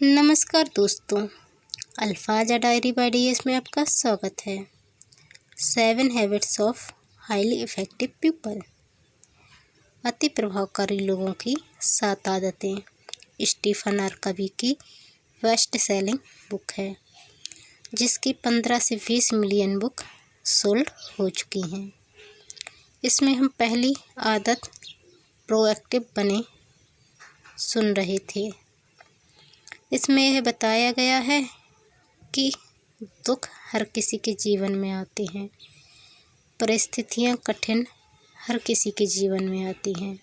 नमस्कार दोस्तों, अल्फाजा diary bye DS में आपका स्वागत है। 7 habits of highly effective people. अति प्रभावकारी लोगों की 7 आदतें स्टीफन आर कवी की बेस्ट सेलिंग बुक है, जिसकी 15 से 20 मिलियन बुक सोल्ड हो चुकी हैं। इसमें हम पहली आदत प्रोएक्टिव बने सुन रहे थे। इसमें यह बताया गया है कि दुख हर किसी के जीवन में आते हैं, परिस्थितियाँ कठिन हर किसी के जीवन में आती हैं।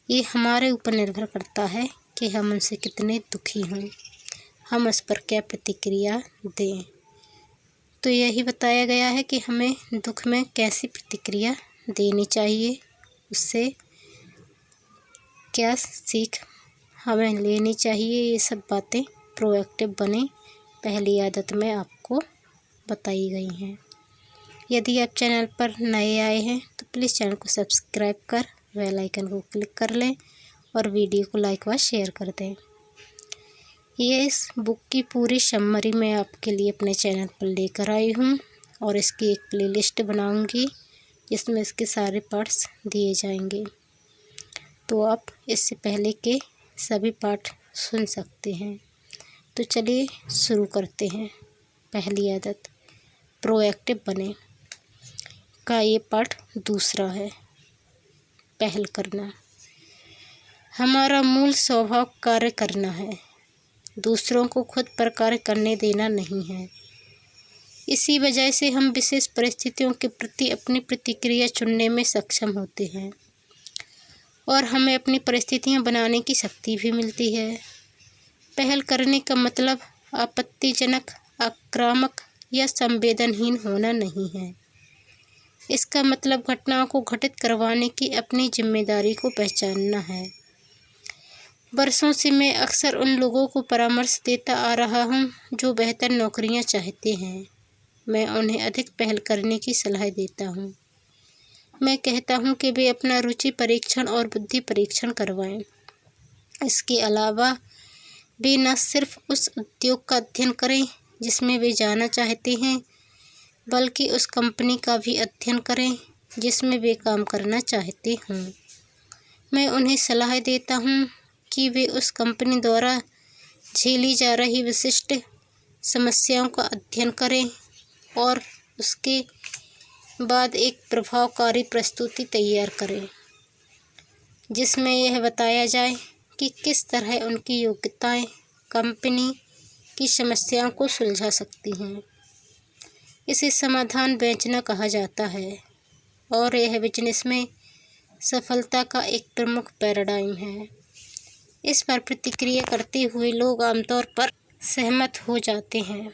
ये हमारे ऊपर निर्भर करता है कि हम उनसे कितने दुखी हों, हम उस पर क्या प्रतिक्रिया दें। तो यही बताया गया है कि हमें दुख में कैसी प्रतिक्रिया देनी चाहिए, उससे क्या सीख हमें लेनी चाहिए। ये सब बातें प्रोएक्टिव बने पहली आदत में आपको बताई गई हैं। यदि आप चैनल पर नए आए हैं तो प्लीज़ चैनल को सब्सक्राइब कर बेल आइकन को क्लिक कर लें और वीडियो को लाइक व शेयर कर दें। ये इस बुक की पूरी समरी मैं आपके लिए अपने चैनल पर लेकर आई हूँ और इसकी एक प्लेलिस्ट बनाऊँगी जिसमें इसके सारे पार्ट्स दिए जाएंगे, तो आप इससे पहले के सभी पाठ सुन सकते हैं। तो चलिए शुरू करते हैं। पहली आदत प्रोएक्टिव बने का ये पाठ दूसरा है, पहल करना। हमारा मूल स्वभाव कार्य करना है, दूसरों को खुद पर कार्य करने देना नहीं है। इसी वजह से हम विशेष परिस्थितियों के प्रति अपनी प्रतिक्रिया चुनने में सक्षम होते हैं और हमें अपनी परिस्थितियां बनाने की शक्ति भी मिलती है। पहल करने का मतलब आपत्तिजनक, आक्रामक या संवेदनहीन होना नहीं है। इसका मतलब घटनाओं को घटित करवाने की अपनी जिम्मेदारी को पहचानना है। वर्षों से मैं अक्सर उन लोगों को परामर्श देता आ रहा हूँ जो बेहतर नौकरियाँ चाहते हैं। मैं उन्हें अधिक पहल करने की सलाह देता हूँ। मैं कहता हूँ कि वे अपना रुचि परीक्षण और बुद्धि परीक्षण करवाएं। इसके अलावा वे न सिर्फ उस उद्योग का अध्ययन करें जिसमें वे जाना चाहते हैं, बल्कि उस कंपनी का भी अध्ययन करें जिसमें वे काम करना चाहते हों। मैं उन्हें सलाह देता हूँ कि वे उस कंपनी द्वारा झेली जा रही विशिष्ट समस्याओं का अध्ययन करें और उसके बाद एक प्रभावकारी प्रस्तुति तैयार करें जिसमें यह बताया जाए कि किस तरह उनकी योग्यताएं कंपनी की समस्याओं को सुलझा सकती हैं। इसे समाधान बेचना कहा जाता है और यह बिजनेस में सफलता का एक प्रमुख पैराडाइम है। इस पर प्रतिक्रिया करते हुए लोग आमतौर पर सहमत हो जाते हैं।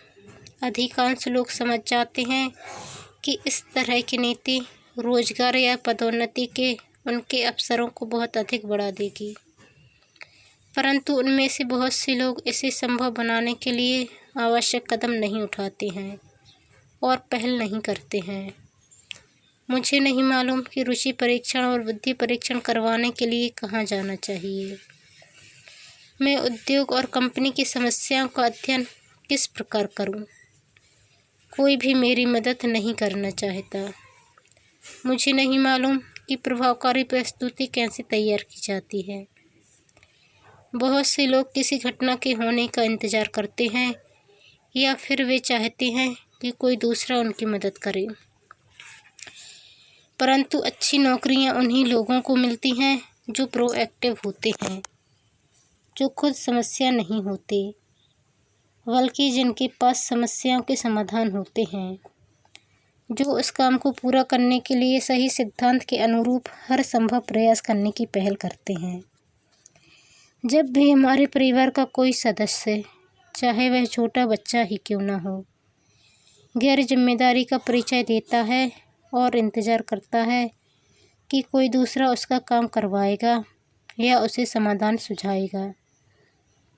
अधिकांश लोग समझ जाते हैं कि इस तरह की नीति रोजगार या पदोन्नति के उनके अवसरों को बहुत अधिक बढ़ा देगी, परंतु उनमें से बहुत से लोग इसे संभव बनाने के लिए आवश्यक कदम नहीं उठाते हैं और पहल नहीं करते हैं। मुझे नहीं मालूम कि रुचि परीक्षण और बुद्धि परीक्षण करवाने के लिए कहाँ जाना चाहिए। मैं उद्योग और कंपनी की समस्याओं का अध्ययन किस प्रकार करूं? कोई भी मेरी मदद नहीं करना चाहता। मुझे नहीं मालूम कि प्रभावकारी प्रस्तुति कैसे तैयार की जाती है। बहुत से लोग किसी घटना के होने का इंतज़ार करते हैं या फिर वे चाहते हैं कि कोई दूसरा उनकी मदद करे, परंतु अच्छी नौकरियां उन्हीं लोगों को मिलती हैं जो प्रोएक्टिव होते हैं, जो खुद समस्या नहीं होते, बल्कि जिनके पास समस्याओं के समाधान होते हैं, जो उस काम को पूरा करने के लिए सही सिद्धांत के अनुरूप हर संभव प्रयास करने की पहल करते हैं। जब भी हमारे परिवार का कोई सदस्य, चाहे वह छोटा बच्चा ही क्यों न हो, गैर जिम्मेदारी का परिचय देता है और इंतज़ार करता है कि कोई दूसरा उसका काम करवाएगा या उसे समाधान सुझाएगा,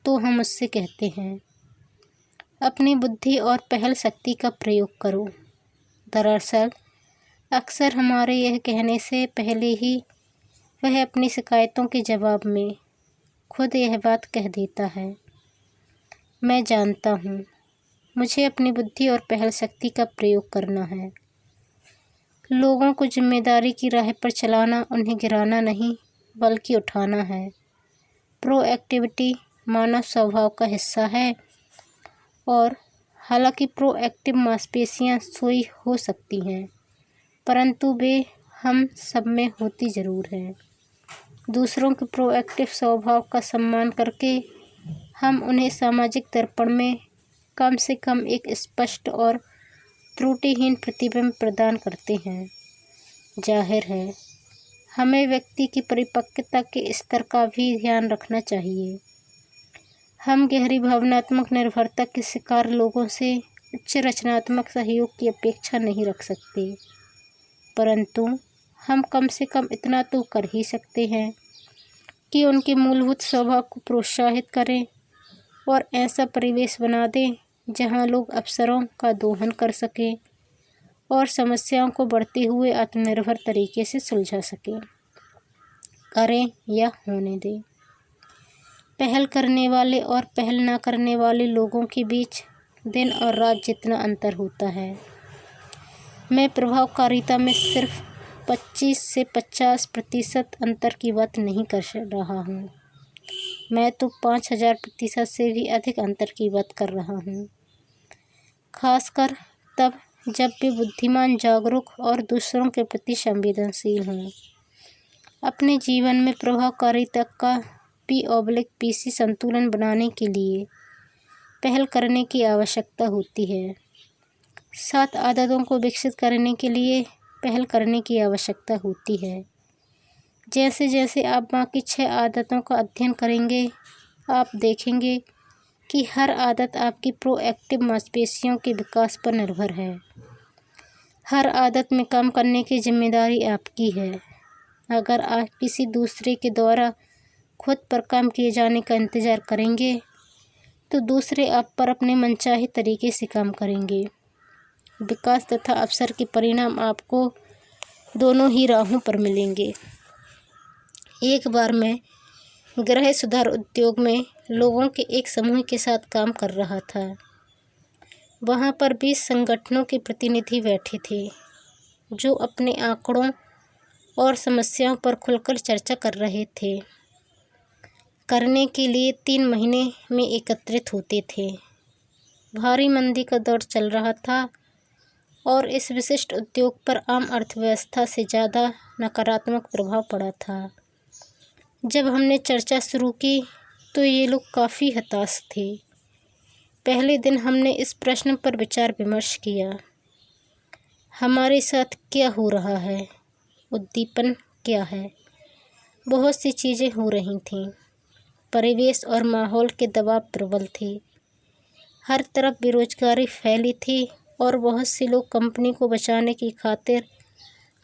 तो हम उससे कहते हैं, अपनी बुद्धि और पहल शक्ति का प्रयोग करो। दरअसल अक्सर हमारे यह कहने से पहले ही वह अपनी शिकायतों के जवाब में खुद यह बात कह देता है। मैं जानता हूँ मुझे अपनी बुद्धि और पहल शक्ति का प्रयोग करना है। लोगों को जिम्मेदारी की राह पर चलाना उन्हें गिराना नहीं बल्कि उठाना है। प्रोएक्टिविटी मानव स्वभाव का हिस्सा है और हालांकि प्रोएक्टिव मांसपेशियां सोई हो सकती हैं परंतु वे हम सब में होती ज़रूर हैं। दूसरों के प्रोएक्टिव स्वभाव का सम्मान करके हम उन्हें सामाजिक दर्पण में कम से कम एक स्पष्ट और त्रुटिहीन प्रतिबिंब प्रदान करते हैं। जाहिर है हमें व्यक्ति की परिपक्वता के स्तर का भी ध्यान रखना चाहिए। हम गहरी भावनात्मक निर्भरता के शिकार लोगों से उच्च रचनात्मक सहयोग की अपेक्षा नहीं रख सकते, परंतु हम कम से कम इतना तो कर ही सकते हैं कि उनके मूलभूत स्वभाव को प्रोत्साहित करें और ऐसा परिवेश बना दें जहां लोग अवसरों का दोहन कर सकें और समस्याओं को बढ़ते हुए आत्मनिर्भर तरीके से सुलझा सकें। करें या होने दें। पहल करने वाले और पहल ना करने वाले लोगों के बीच दिन और रात जितना अंतर होता है। मैं प्रभावकारिता में सिर्फ 25 से 50% अंतर की बात नहीं कर रहा हूँ, मैं तो 5000% से भी अधिक अंतर की बात कर रहा हूँ। खासकर तब जब वे बुद्धिमान, जागरूक और दूसरों के प्रति संवेदनशील हों। अपने जीवन में प्रभावकारिता का P/PC संतुलन बनाने के लिए पहल करने की आवश्यकता होती है। 7 आदतों को विकसित करने के लिए पहल करने की आवश्यकता होती है। जैसे जैसे आप बाकी 6 आदतों का अध्ययन करेंगे आप देखेंगे कि हर आदत आपकी प्रोएक्टिव मांसपेशियों के विकास पर निर्भर है। हर आदत में काम करने की जिम्मेदारी आपकी है। अगर आप किसी दूसरे के द्वारा खुद पर काम किए जाने का इंतज़ार करेंगे तो दूसरे आप पर अपने मनचाहे तरीके से काम करेंगे। विकास तथा अवसर के परिणाम आपको दोनों ही राहों पर मिलेंगे। एक बार मैं गृह सुधार उद्योग में लोगों के एक समूह के साथ काम कर रहा था। वहाँ पर 20 संगठनों के प्रतिनिधि बैठे थे जो अपने आंकड़ों और समस्याओं पर खुलकर चर्चा कर रहे थे। करने के लिए 3 महीने में एकत्रित होते थे। भारी मंदी का दौर चल रहा था और इस विशिष्ट उद्योग पर आम अर्थव्यवस्था से ज़्यादा नकारात्मक प्रभाव पड़ा था। जब हमने चर्चा शुरू की तो ये लोग काफ़ी हताश थे। पहले दिन हमने इस प्रश्न पर विचार विमर्श किया, हमारे साथ क्या हो रहा है, उद्दीपन क्या है। बहुत सी चीज़ें हो रही थीं। परिवेश और माहौल के दबाव प्रबल थे। हर तरफ बेरोजगारी फैली थी और बहुत से लोग कंपनी को बचाने की खातिर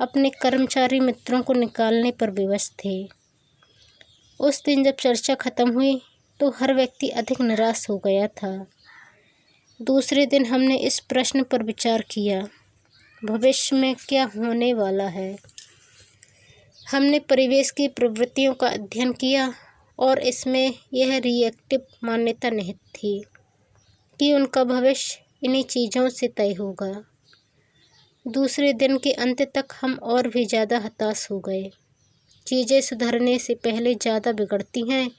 अपने कर्मचारी मित्रों को निकालने पर विवश थे। उस दिन जब चर्चा खत्म हुई तो हर व्यक्ति अधिक निराश हो गया था। दूसरे दिन हमने इस प्रश्न पर विचार किया, भविष्य में क्या होने वाला है। हमने परिवेश की प्रवृत्तियों का अध्ययन किया और इसमें यह रिएक्टिव मान्यता निहित थी कि उनका भविष्य इन्हीं चीज़ों से तय होगा। दूसरे दिन के अंत तक हम और भी ज़्यादा हताश हो गए। चीज़ें सुधरने से पहले ज़्यादा बिगड़ती हैं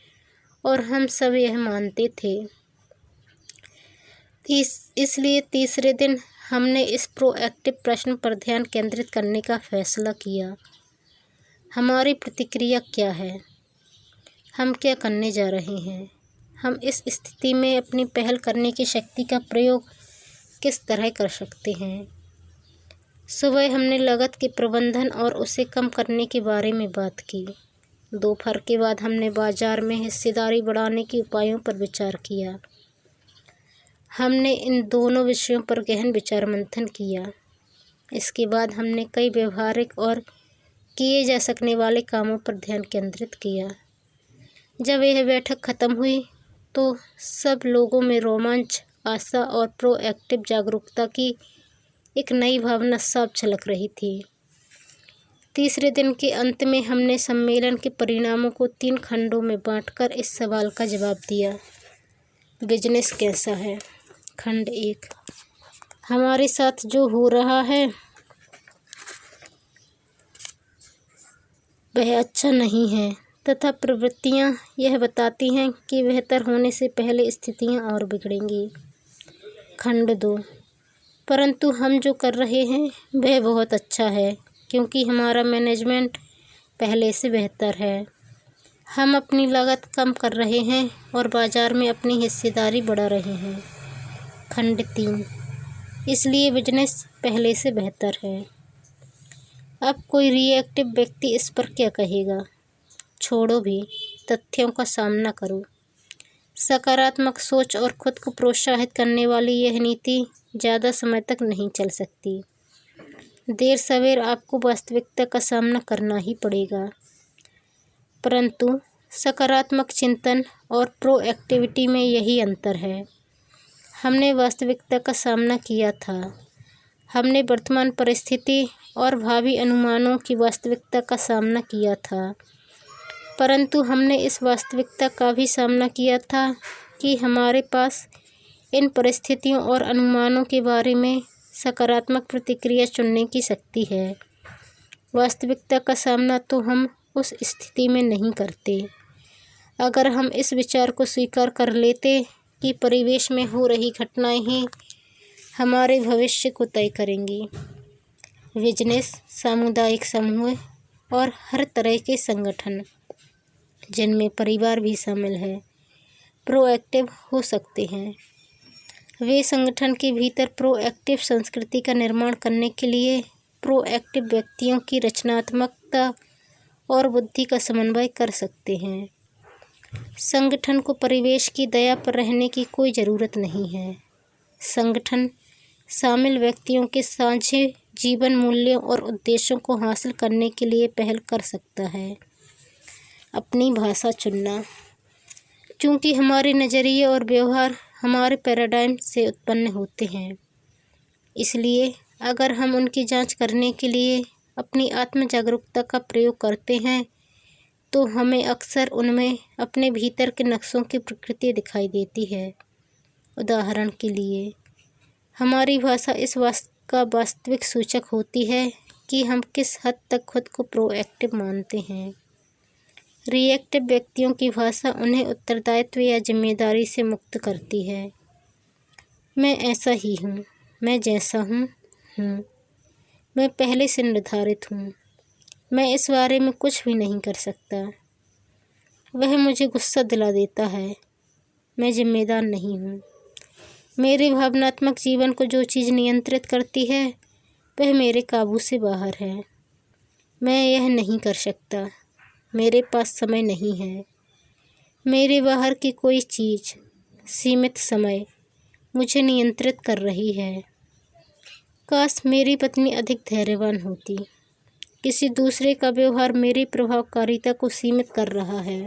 और हम सब यह मानते थे। इसलिए तीसरे दिन हमने इस प्रोएक्टिव प्रश्न पर ध्यान केंद्रित करने का फैसला किया। हमारी प्रतिक्रिया क्या है, हम क्या करने जा रहे हैं, हम इस स्थिति में अपनी पहल करने की शक्ति का प्रयोग किस तरह कर सकते हैं। सुबह हमने लागत के प्रबंधन और उसे कम करने के बारे में बात की। दोपहर के बाद हमने बाजार में हिस्सेदारी बढ़ाने के उपायों पर विचार किया। हमने इन दोनों विषयों पर गहन विचार मंथन किया। इसके बाद हमने कई व्यवहारिक और किए जा सकने वाले कामों पर ध्यान केंद्रित किया। जब यह बैठक खत्म हुई तो सब लोगों में रोमांच, आशा और प्रोएक्टिव जागरूकता की एक नई भावना साफ झलक रही थी। तीसरे दिन के अंत में हमने सम्मेलन के परिणामों को 3 खंडों में बांटकर इस सवाल का जवाब दिया, बिजनेस कैसा है। खंड 1। हमारे साथ जो हो रहा है वह अच्छा नहीं है तथा प्रवृत्तियां यह बताती हैं कि बेहतर होने से पहले स्थितियां और बिगड़ेंगी। खंड 2। परंतु हम जो कर रहे हैं वह बहुत अच्छा है क्योंकि हमारा मैनेजमेंट पहले से बेहतर है। हम अपनी लागत कम कर रहे हैं और बाज़ार में अपनी हिस्सेदारी बढ़ा रहे हैं। खंड 3। इसलिए बिजनेस पहले से बेहतर है। अब कोई रिएक्टिव व्यक्ति इस पर क्या कहेगा। छोड़ो भी, तथ्यों का सामना करो। सकारात्मक सोच और खुद को प्रोत्साहित करने वाली यह नीति ज़्यादा समय तक नहीं चल सकती। देर सवेर आपको वास्तविकता का सामना करना ही पड़ेगा। परंतु सकारात्मक चिंतन और प्रोएक्टिविटी में यही अंतर है। हमने वास्तविकता का सामना किया था। हमने वर्तमान परिस्थिति और भावी अनुमानों की वास्तविकता का सामना किया था। परंतु हमने इस वास्तविकता का भी सामना किया था कि हमारे पास इन परिस्थितियों और अनुमानों के बारे में सकारात्मक प्रतिक्रिया चुनने की शक्ति है। वास्तविकता का सामना तो हम उस स्थिति में नहीं करते। अगर हम इस विचार को स्वीकार कर लेते कि परिवेश में हो रही घटनाएं ही हमारे भविष्य को तय करेंगी। बिजनेस, सामुदायिक समूह और हर तरह के संगठन, जिनमें परिवार भी शामिल है, प्रोएक्टिव हो सकते हैं। वे संगठन के भीतर प्रोएक्टिव संस्कृति का निर्माण करने के लिए प्रोएक्टिव व्यक्तियों की रचनात्मकता और बुद्धि का समन्वय कर सकते हैं। संगठन को परिवेश की दया पर रहने की कोई ज़रूरत नहीं है। संगठन शामिल व्यक्तियों के साझे जीवन मूल्यों और उद्देश्यों को हासिल करने के लिए पहल कर सकता है। अपनी भाषा चुनना। चूँकि हमारे नज़रिए और व्यवहार हमारे पैराडाइम से उत्पन्न होते हैं, इसलिए अगर हम उनकी जांच करने के लिए अपनी आत्म जागरूकता का प्रयोग करते हैं तो हमें अक्सर उनमें अपने भीतर के नक्शों की प्रकृति दिखाई देती है। उदाहरण के लिए, हमारी भाषा इस बात का वास्तविक सूचक होती है कि हम किस हद तक खुद को प्रोएक्टिव मानते हैं। रिएक्टिव व्यक्तियों की भाषा उन्हें उत्तरदायित्व या जिम्मेदारी से मुक्त करती है। मैं ऐसा ही हूँ, मैं जैसा हूँ, मैं पहले से निर्धारित हूँ, मैं इस बारे में कुछ भी नहीं कर सकता। वह मुझे गुस्सा दिला देता है, मैं जिम्मेदार नहीं हूँ। मेरे भावनात्मक जीवन को जो चीज़ नियंत्रित करती है वह मेरे काबू से बाहर है। मैं यह नहीं कर सकता, मेरे पास समय नहीं है। मेरे बाहर की कोई चीज़, सीमित समय, मुझे नियंत्रित कर रही है। काश मेरी पत्नी अधिक धैर्यवान होती। किसी दूसरे का व्यवहार मेरी प्रभावकारिता को सीमित कर रहा है।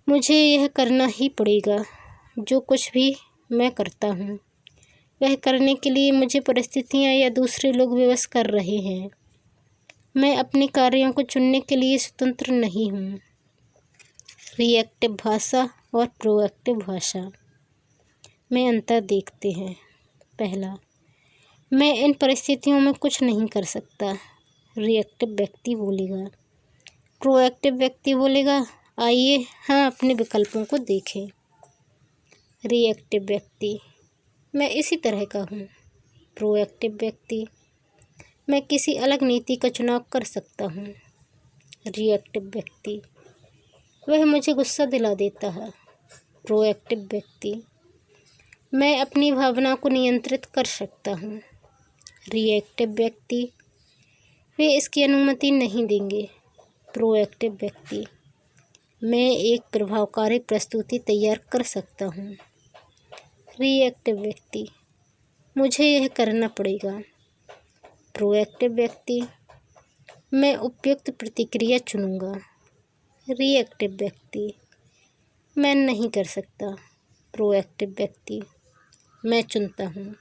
मुझे यह करना ही पड़ेगा। जो कुछ भी मैं करता हूँ वह करने के लिए मुझे परिस्थितियाँ या दूसरे लोग विवश कर रहे हैं। मैं अपने कार्यों को चुनने के लिए स्वतंत्र नहीं हूँ। रिएक्टिव भाषा और प्रोएक्टिव भाषा में अंतर देखते हैं। पहला, मैं इन परिस्थितियों में कुछ नहीं कर सकता, रिएक्टिव व्यक्ति बोलेगा। प्रोएक्टिव व्यक्ति बोलेगा, आइए हम अपने विकल्पों को देखें। रिएक्टिव व्यक्ति, मैं इसी तरह का हूँ। प्रोएक्टिव व्यक्ति, मैं किसी अलग नीति का चुनाव कर सकता हूँ। रिएक्टिव व्यक्ति, वह मुझे गुस्सा दिला देता है। प्रोएक्टिव व्यक्ति, मैं अपनी भावना को नियंत्रित कर सकता हूँ। रिएक्टिव व्यक्ति, वे इसकी अनुमति नहीं देंगे। प्रोएक्टिव व्यक्ति, मैं एक प्रभावकारी प्रस्तुति तैयार कर सकता हूँ। रिएक्टिव व्यक्ति, मुझे यह करना पड़ेगा। प्रोएक्टिव व्यक्ति, मैं उपयुक्त प्रतिक्रिया चुनूँगा। रिएक्टिव व्यक्ति, मैं नहीं कर सकता। प्रोएक्टिव व्यक्ति, मैं चुनता हूँ।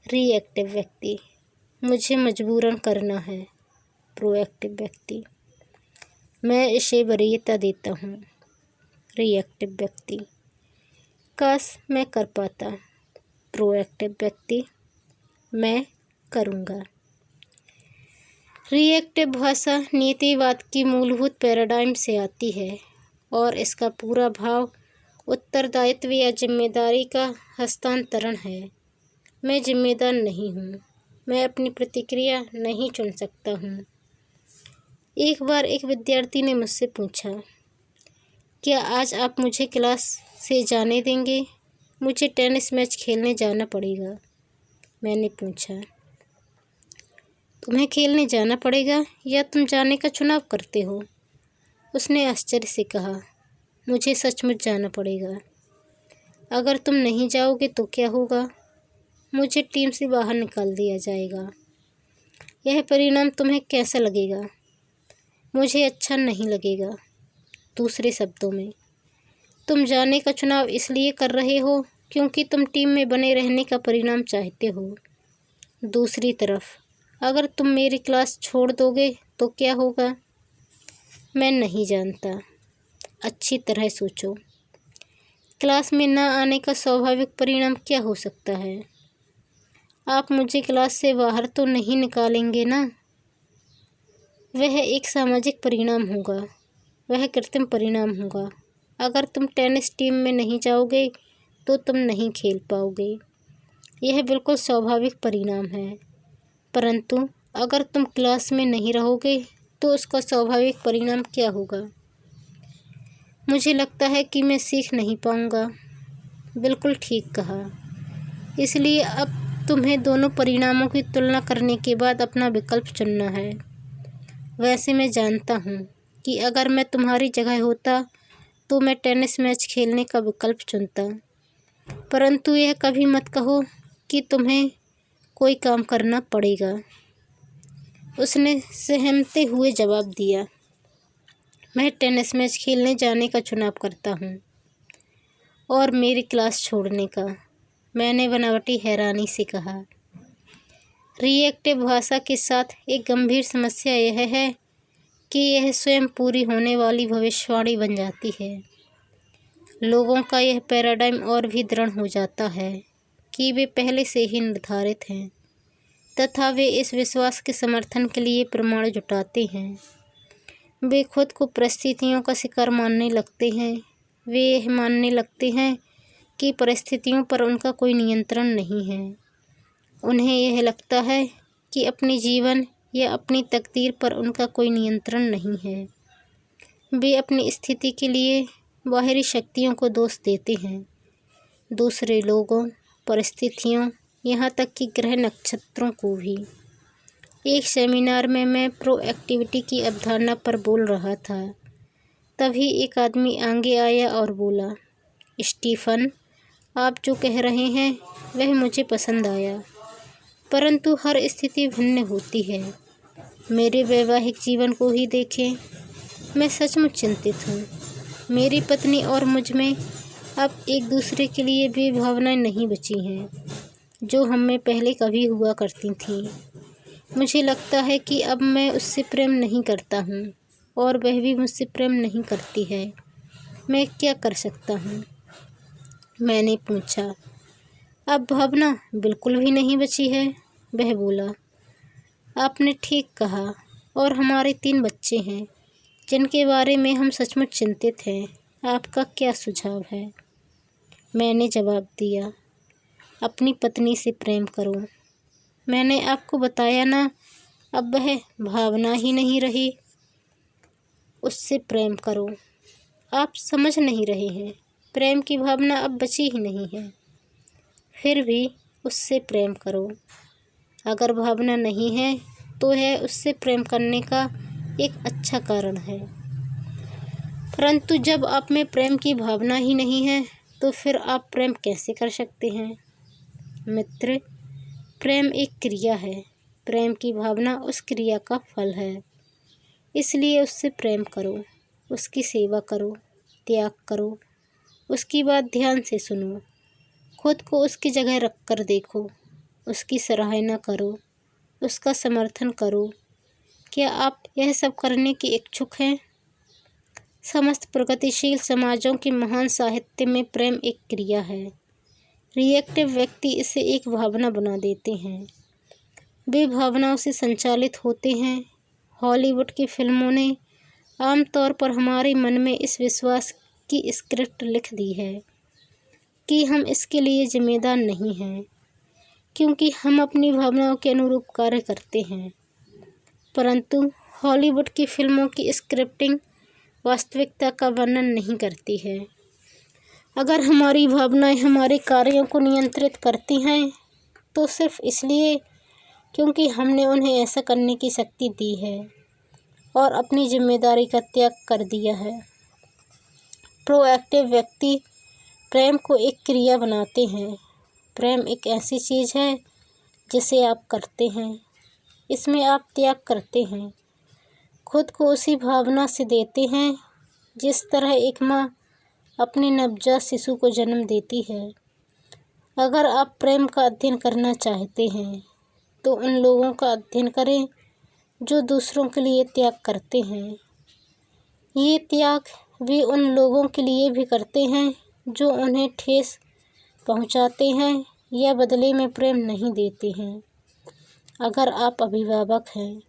रिएक्टिव व्यक्ति, मुझे मजबूरन करना है। प्रोएक्टिव व्यक्ति, मैं इसे वरीयता देता हूँ। रिएक्टिव व्यक्ति, काश मैं कर पाता। प्रोएक्टिव व्यक्ति, मैं करूँगा। रिएक्टिव भाषा नीतिवाद की मूलभूत पैराडाइम से आती है और इसका पूरा भाव उत्तरदायित्व या जिम्मेदारी का हस्तांतरण है। मैं जिम्मेदार नहीं हूँ, मैं अपनी प्रतिक्रिया नहीं चुन सकता हूँ। एक बार एक विद्यार्थी ने मुझसे पूछा, क्या आज आप मुझे क्लास से जाने देंगे? मुझे टेनिस मैच खेलने जाना पड़ेगा। मैंने पूछा, तुम्हें खेलने जाना पड़ेगा या तुम जाने का चुनाव करते हो? उसने आश्चर्य से कहा, मुझे सचमुच जाना पड़ेगा। अगर तुम नहीं जाओगे तो क्या होगा? मुझे टीम से बाहर निकाल दिया जाएगा। यह परिणाम तुम्हें कैसा लगेगा? मुझे अच्छा नहीं लगेगा। दूसरे शब्दों में, तुम जाने का चुनाव इसलिए कर रहे हो क्योंकि तुम टीम में बने रहने का परिणाम चाहते हो। दूसरी तरफ, अगर तुम मेरी क्लास छोड़ दोगे तो क्या होगा? मैं नहीं जानता। अच्छी तरह सोचो। क्लास में न आने का स्वाभाविक परिणाम क्या हो सकता है? आप मुझे क्लास से बाहर तो नहीं निकालेंगे ना? वह एक सामाजिक परिणाम होगा, वह कृत्रिम परिणाम होगा। अगर तुम टेनिस टीम में नहीं जाओगे तो तुम नहीं खेल पाओगे। यह बिल्कुल स्वाभाविक परिणाम है। परंतु अगर तुम क्लास में नहीं रहोगे तो उसका स्वाभाविक परिणाम क्या होगा? मुझे लगता है कि मैं सीख नहीं पाऊंगा। बिल्कुल ठीक कहा। इसलिए अब तुम्हें दोनों परिणामों की तुलना करने के बाद अपना विकल्प चुनना है। वैसे मैं जानता हूँ कि अगर मैं तुम्हारी जगह होता तो मैं टेनिस मैच खेलने का विकल्प चुनता। परंतु यह कभी मत कहो कि तुम्हें कोई काम करना पड़ेगा। उसने सहमते हुए जवाब दिया, मैं टेनिस मैच खेलने जाने का चुनाव करता हूँ और मेरी क्लास छोड़ने का। मैंने बनावटी हैरानी से कहा। रिएक्टिव भाषा के साथ एक गंभीर समस्या यह है कि यह स्वयं पूरी होने वाली भविष्यवाणी बन जाती है। लोगों का यह पैराडाइम और भी दृढ़ हो जाता है कि वे पहले से ही निर्धारित हैं तथा वे इस विश्वास के समर्थन के लिए प्रमाण जुटाते हैं। वे खुद को परिस्थितियों का शिकार मानने लगते हैं। वे यह मानने लगते हैं कि परिस्थितियों पर उनका कोई नियंत्रण नहीं है। उन्हें यह लगता है कि अपने जीवन या अपनी तकदीर पर उनका कोई नियंत्रण नहीं है। वे अपनी स्थिति के लिए बाहरी शक्तियों को दोष देते हैं, दूसरे लोगों, परिस्थितियों, यहाँ तक कि ग्रह नक्षत्रों को भी। एक सेमिनार में मैं प्रोएक्टिविटी की अवधारणा पर बोल रहा था। तभी एक आदमी आगे आया और बोला, स्टीफन, आप जो कह रहे हैं वह मुझे पसंद आया, परंतु हर स्थिति भिन्न होती है। मेरे वैवाहिक जीवन को ही देखें। मैं सचमुच चिंतित हूँ। मेरी पत्नी और मुझ में अब एक दूसरे के लिए भी भावनाएं नहीं बची हैं जो हम में पहले कभी हुआ करती थीं। मुझे लगता है कि अब मैं उससे प्रेम नहीं करता हूँ और वह भी मुझसे प्रेम नहीं करती है। मैं क्या कर सकता हूँ? मैंने पूछा। अब भावना बिल्कुल भी नहीं बची है, वह बोला। आपने ठीक कहा, और हमारे 3 बच्चे हैं जिनके बारे में हम सचमुच चिंतित हैं। आपका क्या सुझाव है? मैंने जवाब दिया, अपनी पत्नी से प्रेम करो। मैंने आपको बताया ना, अब वह भावना ही नहीं रही। उससे प्रेम करो। आप समझ नहीं रहे हैं, प्रेम की भावना अब बची ही नहीं है। फिर भी उससे प्रेम करो। अगर भावना नहीं है तो यह उससे प्रेम करने का एक अच्छा कारण है। परंतु जब आप में प्रेम की भावना ही नहीं है तो फिर आप प्रेम कैसे कर सकते हैं? मित्र, प्रेम एक क्रिया है। प्रेम की भावना उस क्रिया का फल है। इसलिए उससे प्रेम करो, उसकी सेवा करो, त्याग करो, उसकी बात ध्यान से सुनो, खुद को उसकी जगह रख कर देखो, उसकी सराहना करो, उसका समर्थन करो। क्या आप यह सब करने के इच्छुक हैं? समस्त प्रगतिशील समाजों के महान साहित्य में प्रेम एक क्रिया है। रिएक्टिव व्यक्ति इसे एक भावना बना देते हैं। वे भावनाओं से संचालित होते हैं। हॉलीवुड की फिल्मों ने आमतौर पर हमारे मन में इस विश्वास की स्क्रिप्ट लिख दी है कि हम इसके लिए जिम्मेदार नहीं हैं, क्योंकि हम अपनी भावनाओं के अनुरूप कार्य करते हैं। परंतु हॉलीवुड की फिल्मों की स्क्रिप्टिंग वास्तविकता का वर्णन नहीं करती है। अगर हमारी भावनाएं हमारे कार्यों को नियंत्रित करती हैं तो सिर्फ इसलिए क्योंकि हमने उन्हें ऐसा करने की शक्ति दी है और अपनी जिम्मेदारी का त्याग कर दिया है। प्रोएक्टिव व्यक्ति प्रेम को एक क्रिया बनाते हैं। प्रेम एक ऐसी चीज़ है जिसे आप करते हैं, इसमें आप त्याग करते हैं, खुद को उसी भावना से देते हैं जिस तरह एक माँ अपने नवजात शिशु को जन्म देती है। अगर आप प्रेम का अध्ययन करना चाहते हैं तो उन लोगों का अध्ययन करें जो दूसरों के लिए त्याग करते हैं। ये त्याग वे उन लोगों के लिए भी करते हैं जो उन्हें ठेस पहुंचाते हैं या बदले में प्रेम नहीं देते हैं। अगर आप अभिभावक हैं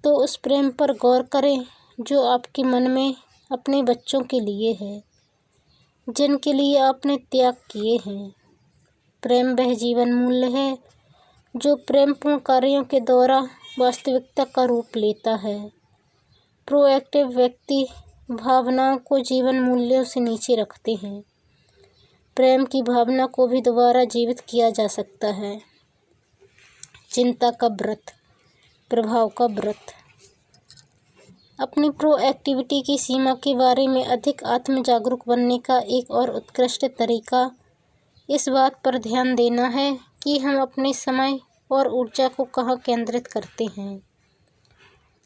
तो उस प्रेम पर गौर करें जो आपके मन में अपने बच्चों के लिए है, जिनके लिए आपने त्याग किए हैं। प्रेम वह जीवन मूल्य है जो प्रेमपूर्ण कार्यों के द्वारा वास्तविकता का रूप लेता है। प्रोएक्टिव व्यक्ति भावनाओं को जीवन मूल्यों से नीचे रखते हैं। प्रेम की भावना को भी दोबारा जीवित किया जा सकता है। चिंता का व्रत, प्रभाव का व्रत। अपनी प्रोएक्टिविटी की सीमा के बारे में अधिक आत्म जागरूक बनने का एक और उत्कृष्ट तरीका इस बात पर ध्यान देना है कि हम अपने समय और ऊर्जा को कहाँ केंद्रित करते हैं।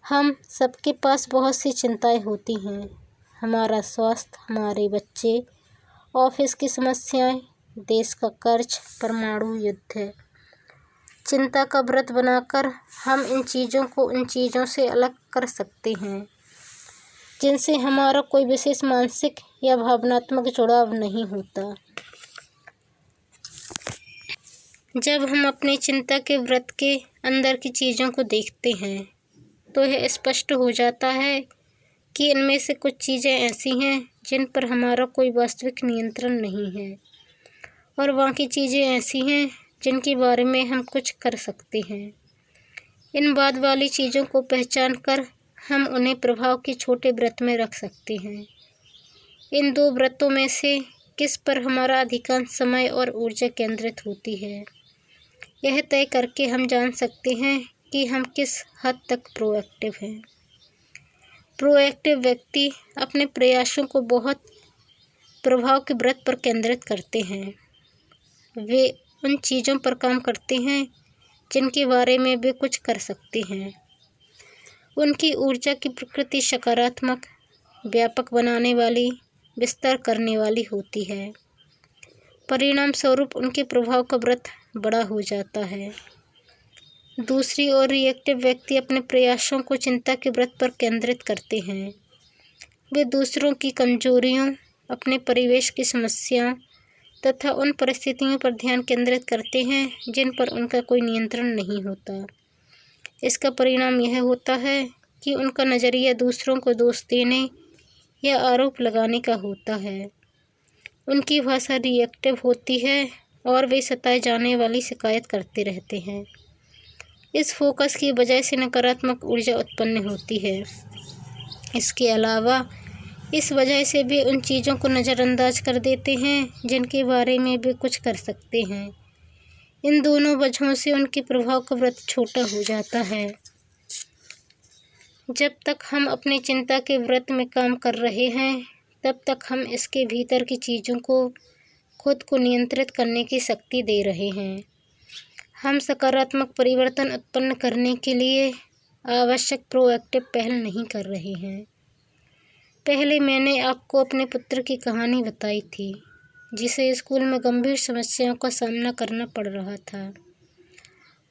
हम सबके पास बहुत सी चिंताएं होती हैं। हमारा स्वास्थ्य, हमारे बच्चे, ऑफिस की समस्याएं, देश का कर्ज, परमाणु युद्ध। चिंता का व्रत बनाकर हम इन चीज़ों को उन चीज़ों से अलग कर सकते हैं जिनसे हमारा कोई विशेष मानसिक या भावनात्मक जुड़ाव नहीं होता। जब हम अपनी चिंता के व्रत के अंदर की चीज़ों को देखते हैं तो यह स्पष्ट हो जाता है कि इनमें से कुछ चीज़ें ऐसी हैं जिन पर हमारा कोई वास्तविक नियंत्रण नहीं है और बाकी चीज़ें ऐसी हैं जिनके बारे में हम कुछ कर सकते हैं। इन बाद वाली चीज़ों को पहचान कर हम उन्हें प्रभाव के छोटे व्रत में रख सकते हैं। इन दो व्रतों में से किस पर हमारा अधिकांश समय और ऊर्जा केंद्रित होती है, यह तय करके हम जान सकते हैं कि हम किस हद तक प्रोएक्टिव हैं। प्रोएक्टिव व्यक्ति अपने प्रयासों को बहुत प्रभाव के व्रत पर केंद्रित करते हैं। वे उन चीज़ों पर काम करते हैं जिनके बारे में वे कुछ कर सकते हैं। उनकी ऊर्जा की प्रकृति सकारात्मक, व्यापक बनाने वाली, विस्तार करने वाली होती है। परिणाम स्वरूप उनके प्रभाव का व्रत बड़ा हो जाता है। दूसरी ओर रिएक्टिव व्यक्ति अपने प्रयासों को चिंता के व्रत पर केंद्रित करते हैं। वे दूसरों की कमजोरियों, अपने परिवेश की समस्याओं तथा उन परिस्थितियों पर ध्यान केंद्रित करते हैं जिन पर उनका कोई नियंत्रण नहीं होता। इसका परिणाम यह होता है कि उनका नज़रिया दूसरों को दोष देने या आरोप लगाने का होता है। उनकी भाषा रिएक्टिव होती है और वे सताए जाने वाली शिकायत करते रहते हैं। इस फोकस की वजह से नकारात्मक ऊर्जा उत्पन्न होती है। इसके अलावा इस वजह से वे उन चीज़ों को नज़रअंदाज कर देते हैं जिनके बारे में वे कुछ कर सकते हैं। इन दोनों वजहों से उनके प्रभाव का व्रत छोटा हो जाता है। जब तक हम अपनी चिंता के व्रत में काम कर रहे हैं तब तक हम इसके भीतर की चीज़ों को खुद को नियंत्रित करने की शक्ति दे रहे हैं। हम सकारात्मक परिवर्तन उत्पन्न करने के लिए आवश्यक प्रोएक्टिव पहल नहीं कर रहे हैं। पहले मैंने आपको अपने पुत्र की कहानी बताई थी जिसे स्कूल में गंभीर समस्याओं का सामना करना पड़ रहा था।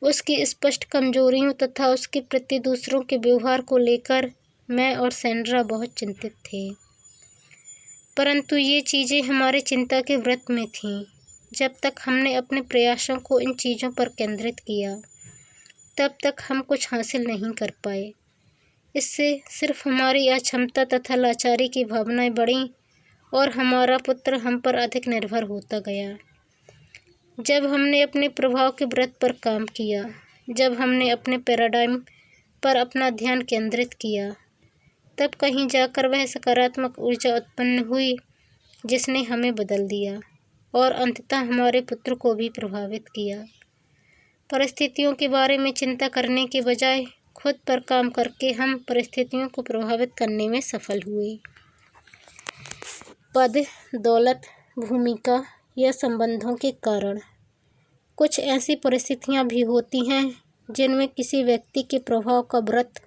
उसकी स्पष्ट कमजोरियों तथा उसके प्रति दूसरों के व्यवहार को लेकर मैं और सैंड्रा बहुत चिंतित थे। परंतु ये चीज़ें हमारे चिंता के व्रत में थीं। जब तक हमने अपने प्रयासों को इन चीज़ों पर केंद्रित किया, तब तक हम कुछ हासिल नहीं कर पाए। इससे सिर्फ हमारी अक्षमता तथा लाचारी की भावनाएं बढ़ीं और हमारा पुत्र हम पर अधिक निर्भर होता गया। जब हमने अपने प्रभाव के व्रत पर काम किया, जब हमने अपने पैराडाइम पर अपना ध्यान केंद्रित किया, तब कहीं जाकर वह सकारात्मक ऊर्जा उत्पन्न हुई जिसने हमें बदल दिया और अंततः हमारे पुत्र को भी प्रभावित किया। परिस्थितियों के बारे में चिंता करने के बजाय खुद पर काम करके हम परिस्थितियों को प्रभावित करने में सफल हुए। पद, दौलत, भूमिका या संबंधों के कारण कुछ ऐसी परिस्थितियां भी होती हैं जिनमें किसी व्यक्ति के प्रभाव का व्रत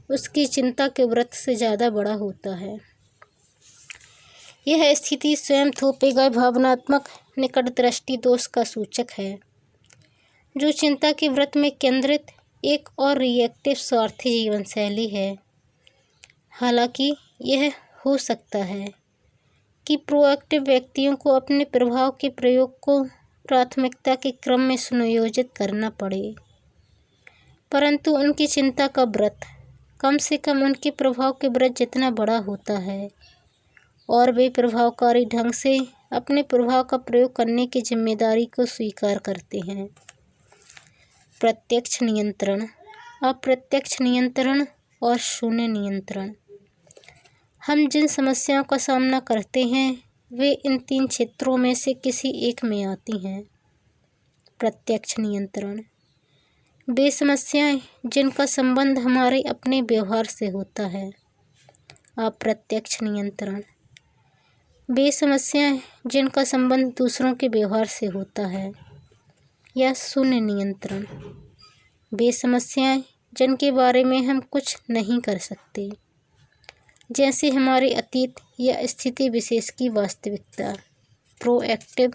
उसकी चिंता के व्रत से ज़्यादा बड़ा होता है। यह स्थिति स्वयं थोपे गए भावनात्मक निकट दृष्टि दोष का सूचक है, जो चिंता के व्रत में केंद्रित एक और रिएक्टिव स्वार्थी जीवन शैली है। हालांकि यह हो सकता है कि प्रोएक्टिव व्यक्तियों को अपने प्रभाव के प्रयोग को प्राथमिकता के क्रम में सुनियोजित करना पड़े, परंतु उनकी चिंता का व्रत कम से कम उनके प्रभाव के व्रत जितना बड़ा होता है और वे प्रभावकारी ढंग से अपने प्रभाव का प्रयोग करने की जिम्मेदारी को स्वीकार करते हैं। प्रत्यक्ष नियंत्रण, अप्रत्यक्ष नियंत्रण और शून्य नियंत्रण। हम जिन समस्याओं का सामना करते हैं वे इन 3 क्षेत्रों में से किसी एक में आती हैं। प्रत्यक्ष नियंत्रण, वे समस्याएं जिनका संबंध हमारे अपने व्यवहार से होता है। अप्रत्यक्ष नियंत्रण, वे समस्याएं जिनका संबंध दूसरों के व्यवहार से होता है। या शून्य नियंत्रण, वे समस्याएं जिनके बारे में हम कुछ नहीं कर सकते, जैसे हमारे अतीत या स्थिति विशेष की वास्तविकता। प्रोएक्टिव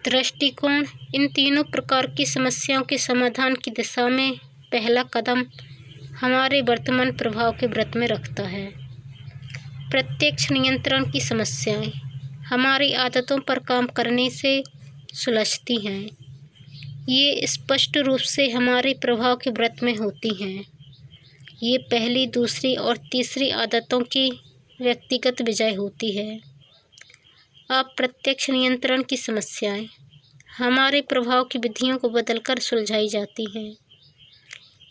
दृष्टिकोण इन तीनों प्रकार की समस्याओं के समाधान की दिशा में पहला कदम हमारे वर्तमान प्रभाव के व्रत में रखता है। प्रत्यक्ष नियंत्रण की समस्याएं हमारी आदतों पर काम करने से सुलझती हैं। ये स्पष्ट रूप से हमारे प्रभाव के व्रत में होती हैं। ये पहली, दूसरी और तीसरी आदतों की व्यक्तिगत विजय होती है। अप्रत्यक्ष नियंत्रण की समस्याएं हमारे प्रभाव की विधियों को बदलकर सुलझाई जाती हैं।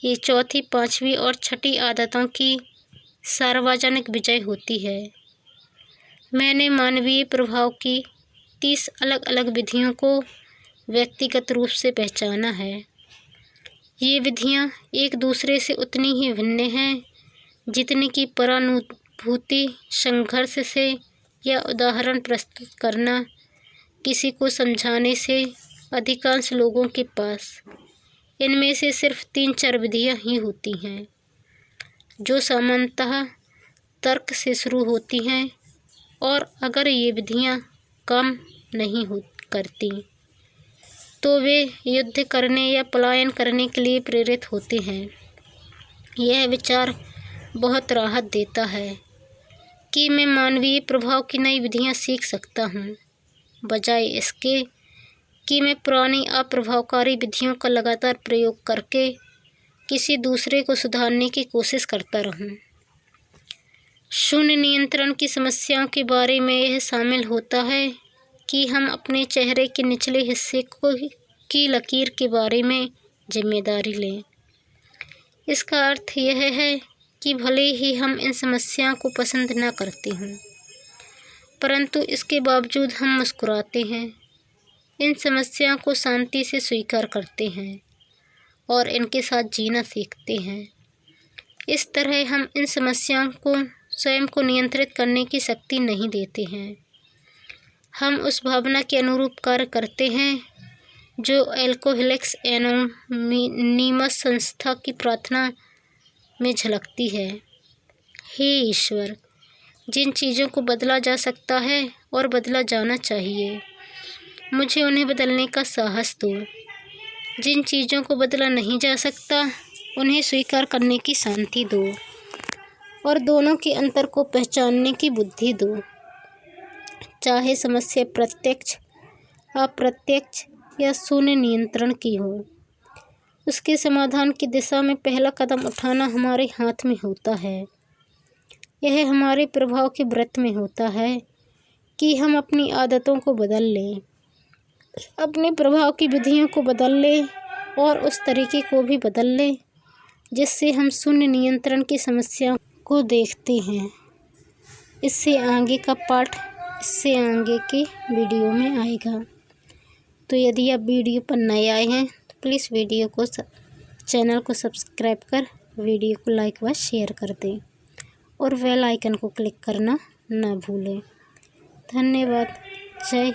ये चौथी, पांचवी और छठी आदतों की सार्वजनिक विजय होती है। मैंने मानवीय प्रभाव की 30 अलग अलग विधियों को व्यक्तिगत रूप से पहचाना है। ये विधियां एक दूसरे से उतनी ही भिन्न हैं जितनी कि परानुभूति, संघर्ष से या उदाहरण प्रस्तुत करना किसी को समझाने से अधिकांश लोगों के पास इनमें से सिर्फ 3-4 विधियां ही होती हैं, जो सामान्यतः तर्क से शुरू होती हैं और अगर ये विधियां काम नहीं करती तो वे युद्ध करने या पलायन करने के लिए प्रेरित होते हैं। यह विचार बहुत राहत देता है कि मैं मानवीय प्रभाव की नई विधियां सीख सकता हूं, बजाय इसके कि मैं पुरानी अप्रभावकारी विधियों का लगातार प्रयोग करके किसी दूसरे को सुधारने की कोशिश करता रहूं। शून्य नियंत्रण की समस्याओं के बारे में यह शामिल होता है कि हम अपने चेहरे के निचले हिस्से की लकीर के बारे में जिम्मेदारी लें। इसका अर्थ यह है कि भले ही हम इन समस्याओं को पसंद न करते हों, परंतु इसके बावजूद हम मुस्कुराते हैं, इन समस्याओं को शांति से स्वीकार करते हैं और इनके साथ जीना सीखते हैं। इस तरह हम इन समस्याओं को स्वयं को नियंत्रित करने की शक्ति नहीं देते हैं। हम उस भावना के अनुरूप कार्य करते हैं जो अल्कोहलिक्स एनोनिमस संस्था की प्रार्थना में झलकती है। हे ईश्वर, जिन चीज़ों को बदला जा सकता है और बदला जाना चाहिए, मुझे उन्हें बदलने का साहस दो। जिन चीज़ों को बदला नहीं जा सकता, उन्हें स्वीकार करने की शांति दो। और दोनों के अंतर को पहचानने की बुद्धि दो। चाहे समस्या प्रत्यक्ष, अप्रत्यक्ष या शून्य नियंत्रण की हो, उसके समाधान की दिशा में पहला कदम उठाना हमारे हाथ में होता है। यह हमारे प्रभाव के व्रत में होता है कि हम अपनी आदतों को बदल लें, अपने प्रभाव की विधियों को बदल लें और उस तरीके को भी बदल लें जिससे हम शून्य नियंत्रण की समस्या को देखते हैं। इससे आगे का पाठ इससे आगे के वीडियो में आएगा। तो यदि आप वीडियो पर नए आए हैं तो प्लीज़ चैनल को सब्सक्राइब कर वीडियो को लाइक व शेयर कर दें और बेल आइकन को क्लिक करना ना भूलें। धन्यवाद। जय